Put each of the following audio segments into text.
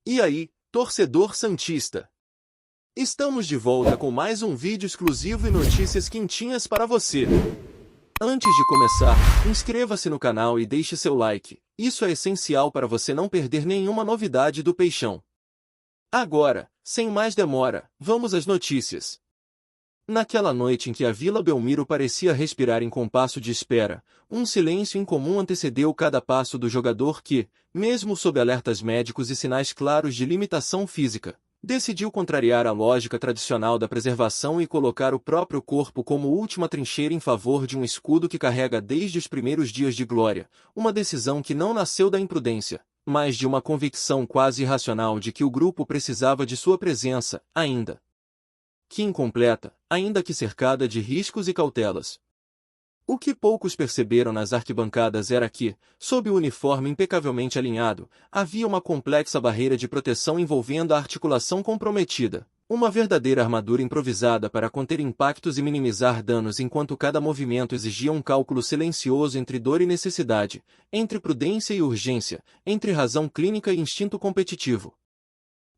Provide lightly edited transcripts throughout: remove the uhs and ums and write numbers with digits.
E aí, torcedor santista? Estamos de volta com mais um vídeo exclusivo e notícias quentinhas para você. Antes de começar, inscreva-se no canal e deixe seu like. Isso é essencial para você não perder nenhuma novidade do Peixão. Agora, sem mais demora, vamos às notícias. Naquela noite em que a Vila Belmiro parecia respirar em compasso de espera, um silêncio incomum antecedeu cada passo do jogador que, mesmo sob alertas médicos e sinais claros de limitação física, decidiu contrariar a lógica tradicional da preservação e colocar o próprio corpo como última trincheira em favor de um escudo que carrega desde os primeiros dias de glória, uma decisão que não nasceu da imprudência, mas de uma convicção quase irracional de que o grupo precisava de sua presença, ainda que incompleta, ainda que cercada de riscos e cautelas. O que poucos perceberam nas arquibancadas era que, sob o uniforme impecavelmente alinhado, havia uma complexa barreira de proteção envolvendo a articulação comprometida, uma verdadeira armadura improvisada para conter impactos e minimizar danos enquanto cada movimento exigia um cálculo silencioso entre dor e necessidade, entre prudência e urgência, entre razão clínica e instinto competitivo.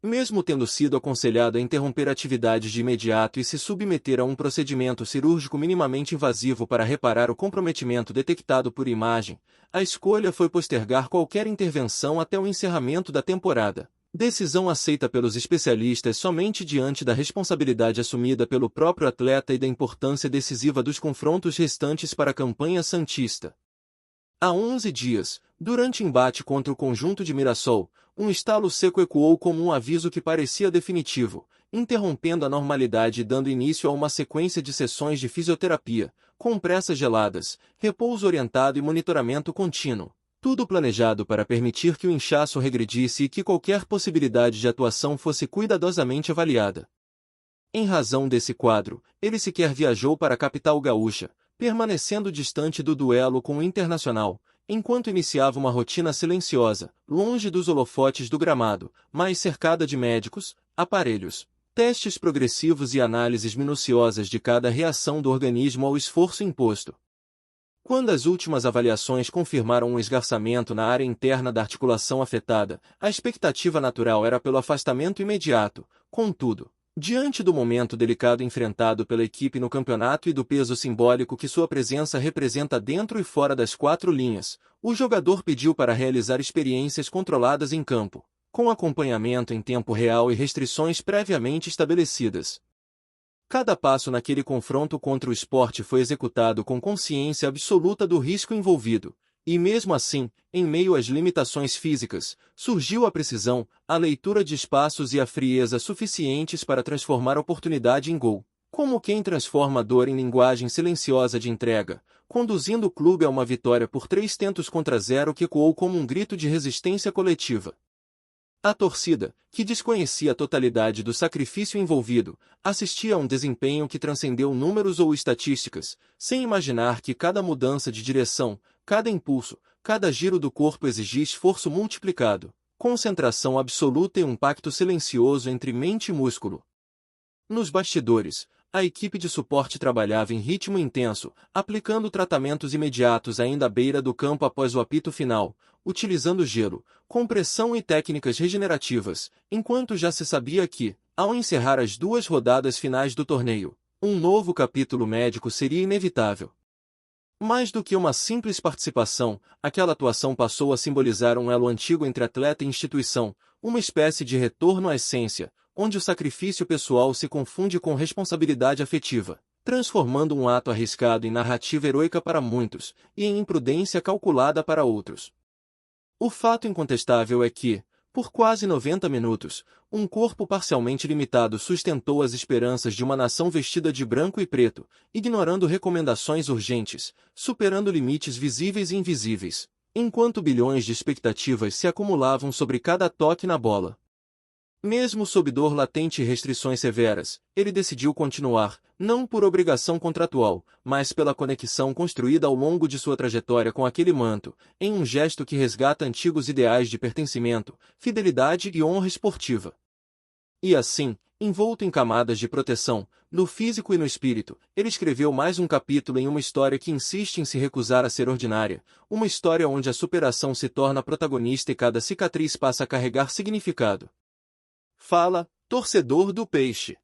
Mesmo tendo sido aconselhado a interromper atividades de imediato e se submeter a um procedimento cirúrgico minimamente invasivo para reparar o comprometimento detectado por imagem, a escolha foi postergar qualquer intervenção até o encerramento da temporada. Decisão aceita pelos especialistas somente diante da responsabilidade assumida pelo próprio atleta e da importância decisiva dos confrontos restantes para a campanha santista. Há 11 dias, durante embate contra o conjunto de Mirassol, um estalo seco ecoou como um aviso que parecia definitivo, interrompendo a normalidade e dando início a uma sequência de sessões de fisioterapia, compressas geladas, repouso orientado e monitoramento contínuo. Tudo planejado para permitir que o inchaço regredisse e que qualquer possibilidade de atuação fosse cuidadosamente avaliada. Em razão desse quadro, ele sequer viajou para a capital gaúcha, permanecendo distante do duelo com o Internacional, enquanto iniciava uma rotina silenciosa, longe dos holofotes do gramado, mas cercada de médicos, aparelhos, testes progressivos e análises minuciosas de cada reação do organismo ao esforço imposto. Quando as últimas avaliações confirmaram um esgarçamento na área interna da articulação afetada, a expectativa natural era pelo afastamento imediato. Contudo, diante do momento delicado enfrentado pela equipe no campeonato e do peso simbólico que sua presença representa dentro e fora das quatro linhas, o jogador pediu para realizar experiências controladas em campo, com acompanhamento em tempo real e restrições previamente estabelecidas. Cada passo naquele confronto contra o Sport foi executado com consciência absoluta do risco envolvido. E mesmo assim, em meio às limitações físicas, surgiu a precisão, a leitura de espaços e a frieza suficientes para transformar a oportunidade em gol, como quem transforma a dor em linguagem silenciosa de entrega, conduzindo o clube a uma vitória por 3-0 que ecoou como um grito de resistência coletiva. A torcida, que desconhecia a totalidade do sacrifício envolvido, assistia a um desempenho que transcendeu números ou estatísticas, sem imaginar que cada mudança de direção, cada impulso, cada giro do corpo exigia esforço multiplicado, concentração absoluta e um pacto silencioso entre mente e músculo. Nos bastidores, a equipe de suporte trabalhava em ritmo intenso, aplicando tratamentos imediatos ainda à beira do campo após o apito final, utilizando gelo, compressão e técnicas regenerativas, enquanto já se sabia que, ao encerrar as 2 rodadas finais do torneio, um novo capítulo médico seria inevitável. Mais do que uma simples participação, aquela atuação passou a simbolizar um elo antigo entre atleta e instituição, uma espécie de retorno à essência, onde o sacrifício pessoal se confunde com responsabilidade afetiva, transformando um ato arriscado em narrativa heroica para muitos, e em imprudência calculada para outros. O fato incontestável é que, por quase 90 minutos, um corpo parcialmente limitado sustentou as esperanças de uma nação vestida de branco e preto, ignorando recomendações urgentes, superando limites visíveis e invisíveis, enquanto bilhões de expectativas se acumulavam sobre cada toque na bola. Mesmo sob dor latente e restrições severas, ele decidiu continuar, não por obrigação contratual, mas pela conexão construída ao longo de sua trajetória com aquele manto, em um gesto que resgata antigos ideais de pertencimento, fidelidade e honra esportiva. E assim, envolto em camadas de proteção, no físico e no espírito, ele escreveu mais um capítulo em uma história que insiste em se recusar a ser ordinária, uma história onde a superação se torna protagonista e cada cicatriz passa a carregar significado. Fala, torcedor do Peixe!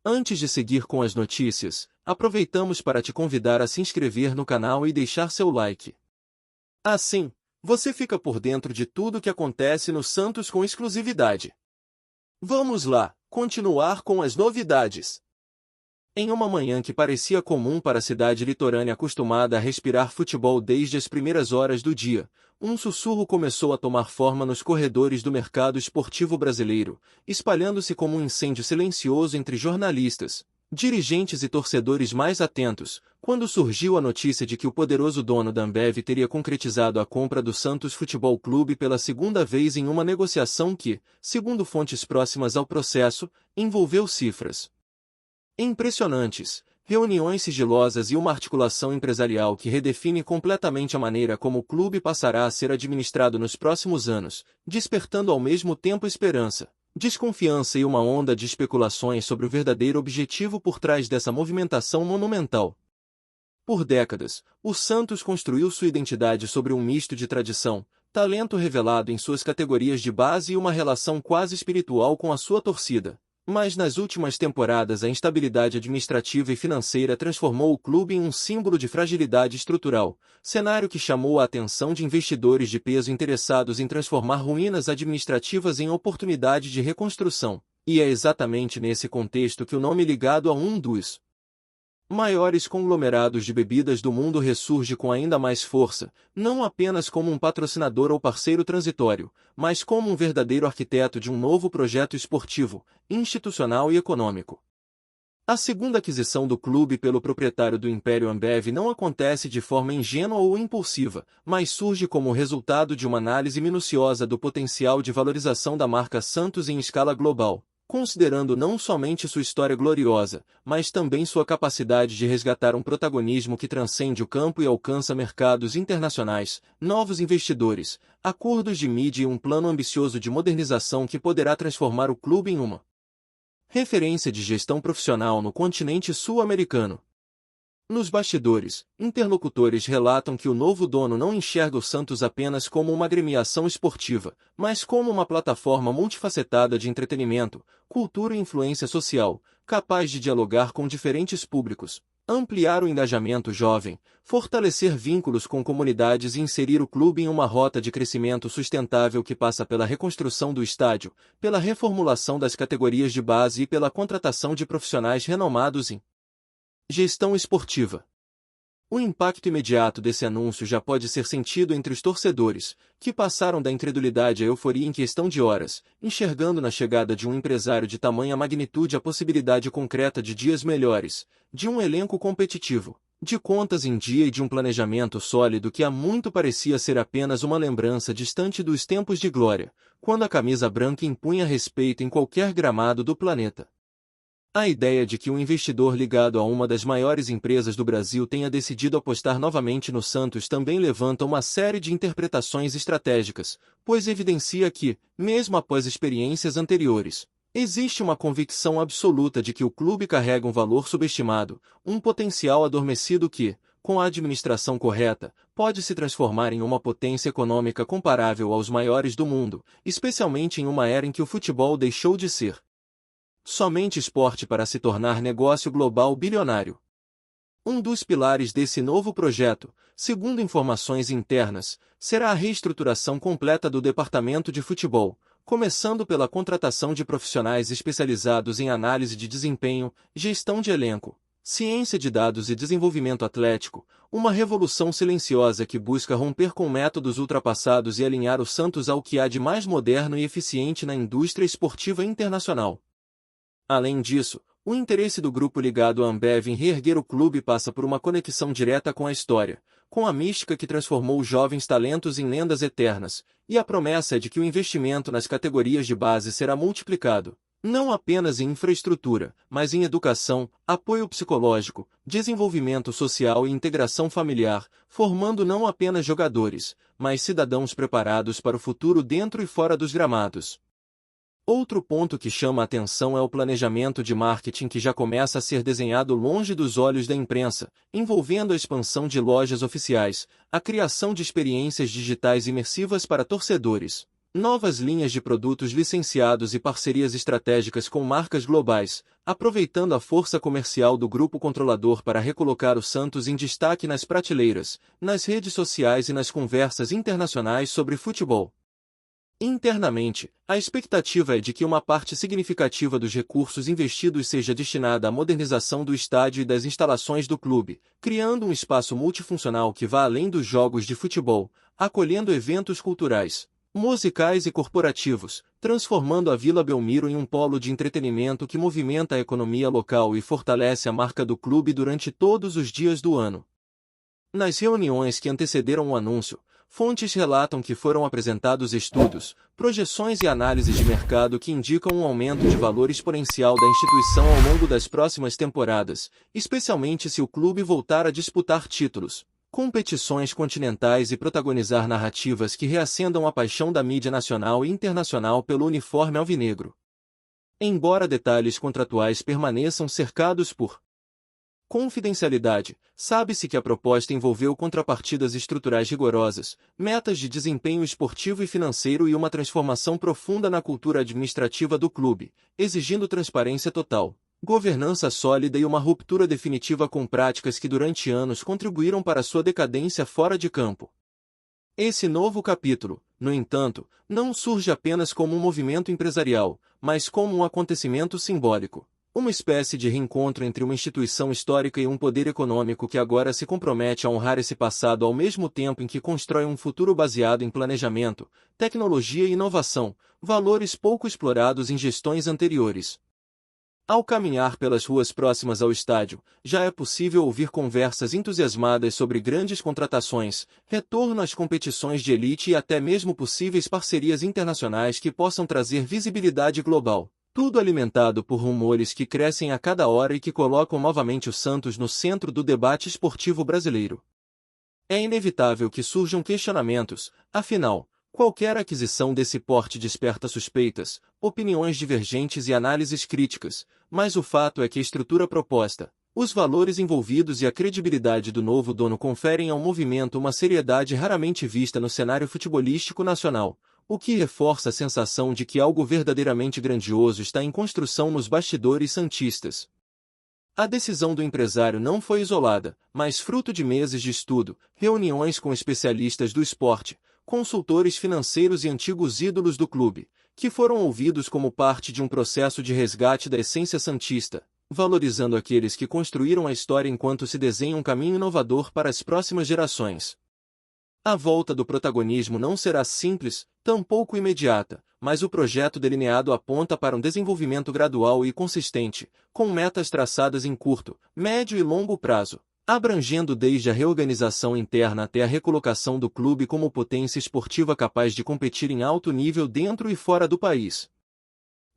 Antes de seguir com as notícias, aproveitamos para te convidar a se inscrever no canal e deixar seu like. Assim, você fica por dentro de tudo que acontece no Santos com exclusividade. Vamos lá, continuar com as novidades. Em uma manhã que parecia comum para a cidade litorânea acostumada a respirar futebol desde as primeiras horas do dia, um sussurro começou a tomar forma nos corredores do mercado esportivo brasileiro, espalhando-se como um incêndio silencioso entre jornalistas, dirigentes e torcedores mais atentos, quando surgiu a notícia de que o poderoso dono da Ambev teria concretizado a compra do Santos Futebol Clube pela segunda vez em uma negociação que, segundo fontes próximas ao processo, envolveu cifras impressionantes, reuniões sigilosas e uma articulação empresarial que redefine completamente a maneira como o clube passará a ser administrado nos próximos anos, despertando ao mesmo tempo esperança, desconfiança e uma onda de especulações sobre o verdadeiro objetivo por trás dessa movimentação monumental. Por décadas, o Santos construiu sua identidade sobre um misto de tradição, talento revelado em suas categorias de base e uma relação quase espiritual com a sua torcida. Mas nas últimas temporadas a instabilidade administrativa e financeira transformou o clube em um símbolo de fragilidade estrutural, cenário que chamou a atenção de investidores de peso interessados em transformar ruínas administrativas em oportunidade de reconstrução. E é exatamente nesse contexto que o nome ligado a um dos maiores conglomerados de bebidas do mundo ressurge com ainda mais força, não apenas como um patrocinador ou parceiro transitório, mas como um verdadeiro arquiteto de um novo projeto esportivo, institucional e econômico. A segunda aquisição do clube pelo proprietário do Império Ambev não acontece de forma ingênua ou impulsiva, mas surge como resultado de uma análise minuciosa do potencial de valorização da marca Santos em escala global, considerando não somente sua história gloriosa, mas também sua capacidade de resgatar um protagonismo que transcende o campo e alcança mercados internacionais, novos investidores, acordos de mídia e um plano ambicioso de modernização que poderá transformar o clube em uma referência de gestão profissional no continente sul-americano. Nos bastidores, interlocutores relatam que o novo dono não enxerga o Santos apenas como uma agremiação esportiva, mas como uma plataforma multifacetada de entretenimento, cultura e influência social, capaz de dialogar com diferentes públicos, ampliar o engajamento jovem, fortalecer vínculos com comunidades e inserir o clube em uma rota de crescimento sustentável que passa pela reconstrução do estádio, pela reformulação das categorias de base e pela contratação de profissionais renomados em gestão esportiva. O impacto imediato desse anúncio já pode ser sentido entre os torcedores, que passaram da incredulidade à euforia em questão de horas, enxergando na chegada de um empresário de tamanha magnitude a possibilidade concreta de dias melhores, de um elenco competitivo, de contas em dia e de um planejamento sólido que há muito parecia ser apenas uma lembrança distante dos tempos de glória, quando a camisa branca impunha respeito em qualquer gramado do planeta. A ideia de que um investidor ligado a uma das maiores empresas do Brasil tenha decidido apostar novamente no Santos também levanta uma série de interpretações estratégicas, pois evidencia que, mesmo após experiências anteriores, existe uma convicção absoluta de que o clube carrega um valor subestimado, um potencial adormecido que, com a administração correta, pode se transformar em uma potência econômica comparável aos maiores do mundo, especialmente em uma era em que o futebol deixou de ser somente esporte para se tornar negócio global bilionário. Um dos pilares desse novo projeto, segundo informações internas, será a reestruturação completa do departamento de futebol, começando pela contratação de profissionais especializados em análise de desempenho, gestão de elenco, ciência de dados e desenvolvimento atlético, uma revolução silenciosa que busca romper com métodos ultrapassados e alinhar o Santos ao que há de mais moderno e eficiente na indústria esportiva internacional. Além disso, o interesse do grupo ligado à Ambev em reerguer o clube passa por uma conexão direta com a história, com a mística que transformou os jovens talentos em lendas eternas, e a promessa é de que o investimento nas categorias de base será multiplicado, não apenas em infraestrutura, mas em educação, apoio psicológico, desenvolvimento social e integração familiar, formando não apenas jogadores, mas cidadãos preparados para o futuro dentro e fora dos gramados. Outro ponto que chama a atenção é o planejamento de marketing que já começa a ser desenhado longe dos olhos da imprensa, envolvendo a expansão de lojas oficiais, a criação de experiências digitais imersivas para torcedores, Novas linhas de produtos licenciados e parcerias estratégicas com marcas globais, aproveitando a força comercial do grupo controlador para recolocar o Santos em destaque nas prateleiras, nas redes sociais e nas conversas internacionais sobre futebol. Internamente, a expectativa é de que uma parte significativa dos recursos investidos seja destinada à modernização do estádio e das instalações do clube, criando um espaço multifuncional que vá além dos jogos de futebol, acolhendo eventos culturais, musicais e corporativos, transformando a Vila Belmiro em um polo de entretenimento que movimenta a economia local e fortalece a marca do clube durante todos os dias do ano. Nas reuniões que antecederam o anúncio, fontes relatam que foram apresentados estudos, projeções e análises de mercado que indicam um aumento de valor exponencial da instituição ao longo das próximas temporadas, especialmente se o clube voltar a disputar títulos, competições continentais e protagonizar narrativas que reacendam a paixão da mídia nacional e internacional pelo uniforme alvinegro. Embora detalhes contratuais permaneçam cercados por confidencialidade, sabe-se que a proposta envolveu contrapartidas estruturais rigorosas, metas de desempenho esportivo e financeiro e uma transformação profunda na cultura administrativa do clube, exigindo transparência total, governança sólida e uma ruptura definitiva com práticas que durante anos contribuíram para sua decadência fora de campo. Esse novo capítulo, no entanto, não surge apenas como um movimento empresarial, mas como um acontecimento simbólico. Uma espécie de reencontro entre uma instituição histórica e um poder econômico que agora se compromete a honrar esse passado ao mesmo tempo em que constrói um futuro baseado em planejamento, tecnologia e inovação, valores pouco explorados em gestões anteriores. Ao caminhar pelas ruas próximas ao estádio, já é possível ouvir conversas entusiasmadas sobre grandes contratações, retorno às competições de elite e até mesmo possíveis parcerias internacionais que possam trazer visibilidade global. Tudo alimentado por rumores que crescem a cada hora e que colocam novamente o Santos no centro do debate esportivo brasileiro. É inevitável que surjam questionamentos, afinal, qualquer aquisição desse porte desperta suspeitas, opiniões divergentes e análises críticas, mas o fato é que a estrutura proposta, os valores envolvidos e a credibilidade do novo dono conferem ao movimento uma seriedade raramente vista no cenário futebolístico nacional, o que reforça a sensação de que algo verdadeiramente grandioso está em construção nos bastidores santistas. A decisão do empresário não foi isolada, mas fruto de meses de estudo, reuniões com especialistas do esporte, consultores financeiros e antigos ídolos do clube, que foram ouvidos como parte de um processo de resgate da essência santista, valorizando aqueles que construíram a história enquanto se desenha um caminho inovador para as próximas gerações. A volta do protagonismo não será simples, tampouco imediata, mas o projeto delineado aponta para um desenvolvimento gradual e consistente, com metas traçadas em curto, médio e longo prazo, abrangendo desde a reorganização interna até a recolocação do clube como potência esportiva capaz de competir em alto nível dentro e fora do país.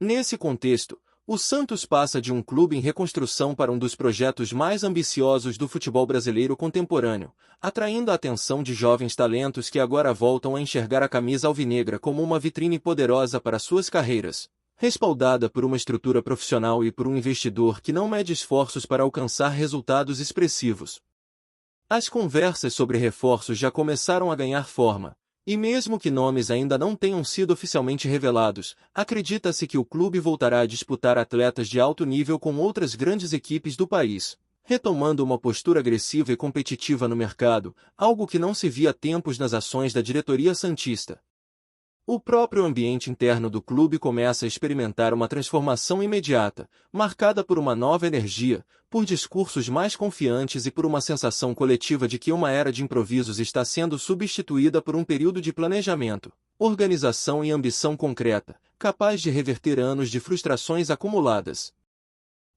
Nesse contexto, o Santos passa de um clube em reconstrução para um dos projetos mais ambiciosos do futebol brasileiro contemporâneo, atraindo a atenção de jovens talentos que agora voltam a enxergar a camisa alvinegra como uma vitrine poderosa para suas carreiras, respaldada por uma estrutura profissional e por um investidor que não mede esforços para alcançar resultados expressivos. As conversas sobre reforços já começaram a ganhar forma. E mesmo que nomes ainda não tenham sido oficialmente revelados, acredita-se que o clube voltará a disputar atletas de alto nível com outras grandes equipes do país, retomando uma postura agressiva e competitiva no mercado, algo que não se via há tempos nas ações da diretoria santista. O próprio ambiente interno do clube começa a experimentar uma transformação imediata, marcada por uma nova energia, por discursos mais confiantes e por uma sensação coletiva de que uma era de improvisos está sendo substituída por um período de planejamento, organização e ambição concreta, capaz de reverter anos de frustrações acumuladas.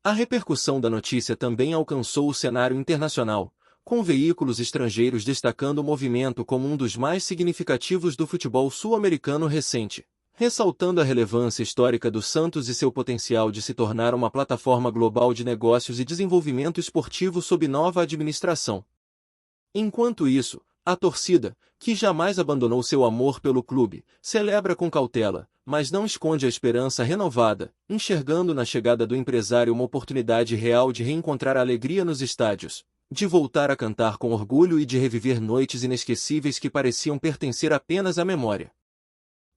A repercussão da notícia também alcançou o cenário internacional, com veículos estrangeiros destacando o movimento como um dos mais significativos do futebol sul-americano recente, ressaltando a relevância histórica do Santos e seu potencial de se tornar uma plataforma global de negócios e desenvolvimento esportivo sob nova administração. Enquanto isso, a torcida, que jamais abandonou seu amor pelo clube, celebra com cautela, mas não esconde a esperança renovada, enxergando na chegada do empresário uma oportunidade real de reencontrar a alegria nos estádios, de voltar a cantar com orgulho e de reviver noites inesquecíveis que pareciam pertencer apenas à memória.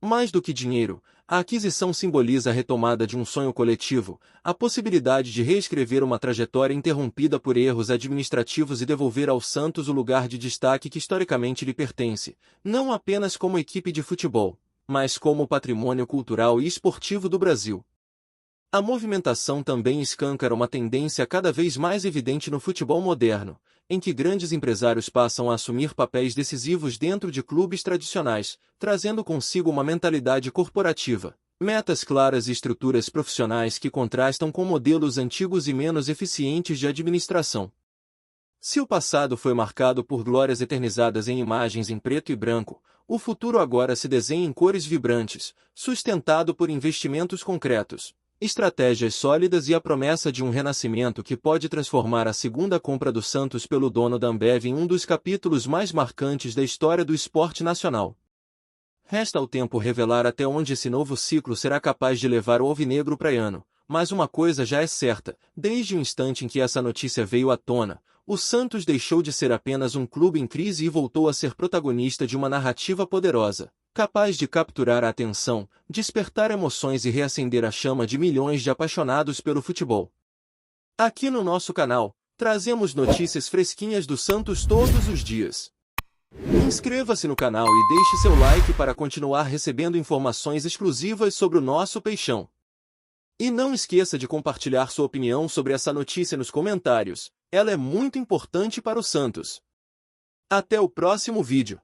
Mais do que dinheiro, a aquisição simboliza a retomada de um sonho coletivo, a possibilidade de reescrever uma trajetória interrompida por erros administrativos e devolver ao Santos o lugar de destaque que historicamente lhe pertence, não apenas como equipe de futebol, mas como patrimônio cultural e esportivo do Brasil. A movimentação também escancara uma tendência cada vez mais evidente no futebol moderno, em que grandes empresários passam a assumir papéis decisivos dentro de clubes tradicionais, trazendo consigo uma mentalidade corporativa, metas claras e estruturas profissionais que contrastam com modelos antigos e menos eficientes de administração. Se o passado foi marcado por glórias eternizadas em imagens em preto e branco, o futuro agora se desenha em cores vibrantes, sustentado por investimentos concretos, estratégias sólidas e a promessa de um renascimento que pode transformar a segunda compra do Santos pelo dono da Ambev em um dos capítulos mais marcantes da história do esporte nacional. Resta ao tempo revelar até onde esse novo ciclo será capaz de levar o alvinegro praiano, mas uma coisa já é certa, desde o instante em que essa notícia veio à tona, o Santos deixou de ser apenas um clube em crise e voltou a ser protagonista de uma narrativa poderosa, capaz de capturar a atenção, despertar emoções e reacender a chama de milhões de apaixonados pelo futebol. Aqui no nosso canal, trazemos notícias fresquinhas do Santos todos os dias. Inscreva-se no canal e deixe seu like para continuar recebendo informações exclusivas sobre o nosso peixão. E não esqueça de compartilhar sua opinião sobre essa notícia nos comentários, ela é muito importante para o Santos. Até o próximo vídeo.